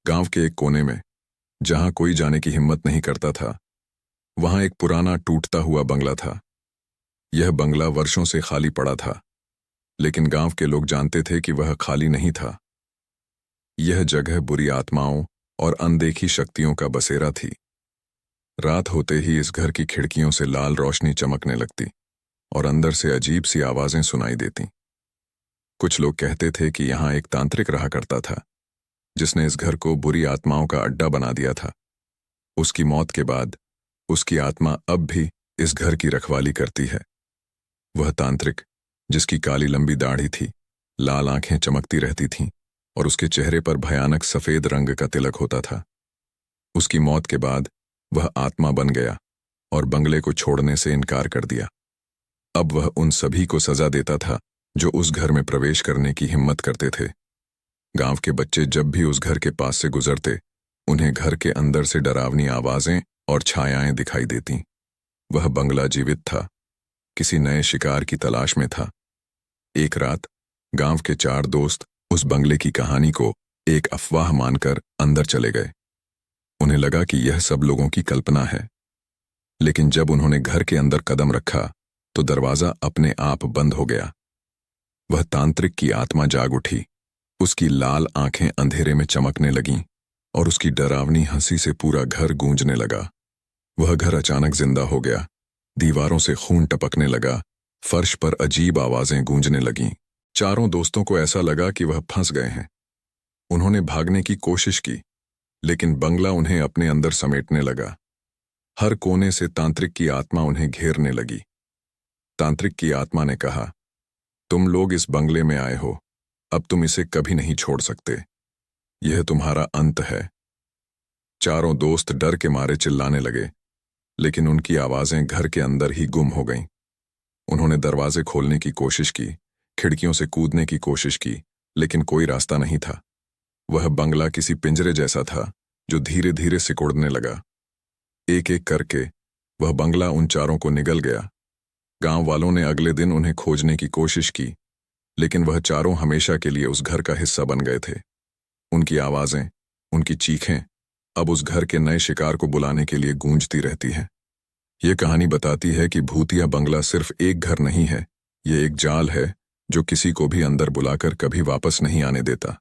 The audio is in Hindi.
गांव के एक कोने में, जहां कोई जाने की हिम्मत नहीं करता था, वहां एक पुराना टूटता हुआ बंगला था। यह बंगला वर्षों से खाली पड़ा था, लेकिन गांव के लोग जानते थे कि वह खाली नहीं था। यह जगह बुरी आत्माओं और अनदेखी शक्तियों का बसेरा थी। रात होते ही इस घर की खिड़कियों से लाल रोशनी चमकने लगती और अंदर से अजीब सी आवाजें सुनाई देती। कुछ लोग कहते थे कि यहाँ एक तांत्रिक रहा करता था, जिसने इस घर को बुरी आत्माओं का अड्डा बना दिया था। उसकी मौत के बाद उसकी आत्मा अब भी इस घर की रखवाली करती है। वह तांत्रिक, जिसकी काली लंबी दाढ़ी थी, लाल आंखें चमकती रहती थीं और उसके चेहरे पर भयानक सफेद रंग का तिलक होता था। उसकी मौत के बाद वह आत्मा बन गया और बंगले को छोड़ने से इनकार कर दिया। अब वह उन सभी को सजा देता था जो उस घर में प्रवेश करने की हिम्मत करते थे। गांव के बच्चे जब भी उस घर के पास से गुजरते, उन्हें घर के अंदर से डरावनी आवाजें और छायाएं दिखाई देतीं। वह बंगला जीवित था, किसी नए शिकार की तलाश में था। एक रात गांव के 4 दोस्त उस बंगले की कहानी को एक अफवाह मानकर अंदर चले गए। उन्हें लगा कि यह सब लोगों की कल्पना है, लेकिन जब उन्होंने घर के अंदर कदम रखा तो दरवाजा अपने आप बंद हो गया। वह तांत्रिक की आत्मा जाग उठी। उसकी लाल आंखें अंधेरे में चमकने लगीं और उसकी डरावनी हंसी से पूरा घर गूंजने लगा। वह घर अचानक जिंदा हो गया। दीवारों से खून टपकने लगा, फर्श पर अजीब आवाजें गूंजने लगीं। चारों दोस्तों को ऐसा लगा कि वह फंस गए हैं। उन्होंने भागने की कोशिश की, लेकिन बंगला उन्हें अपने अंदर समेटने लगा। हर कोने से तांत्रिक की आत्मा उन्हें घेरने लगी। तांत्रिक की आत्मा ने कहा, तुम लोग इस बंगले में आए हो, अब तुम इसे कभी नहीं छोड़ सकते। यह तुम्हारा अंत है। चारों दोस्त डर के मारे चिल्लाने लगे, लेकिन उनकी आवाजें घर के अंदर ही गुम हो गईं। उन्होंने दरवाजे खोलने की कोशिश की, खिड़कियों से कूदने की कोशिश की, लेकिन कोई रास्ता नहीं था। वह बंगला किसी पिंजरे जैसा था जो धीरे धीरे सिकुड़ने लगा। एक एक करके वह बंगला उन चारों को निगल गया। गांव वालों ने अगले दिन उन्हें खोजने की कोशिश की, लेकिन वह चारों हमेशा के लिए उस घर का हिस्सा बन गए थे। उनकी आवाजें, उनकी चीखें अब उस घर के नए शिकार को बुलाने के लिए गूंजती रहती हैं। यह कहानी बताती है कि भूतिया बंगला सिर्फ एक घर नहीं है, यह एक जाल है जो किसी को भी अंदर बुलाकर कभी वापस नहीं आने देता।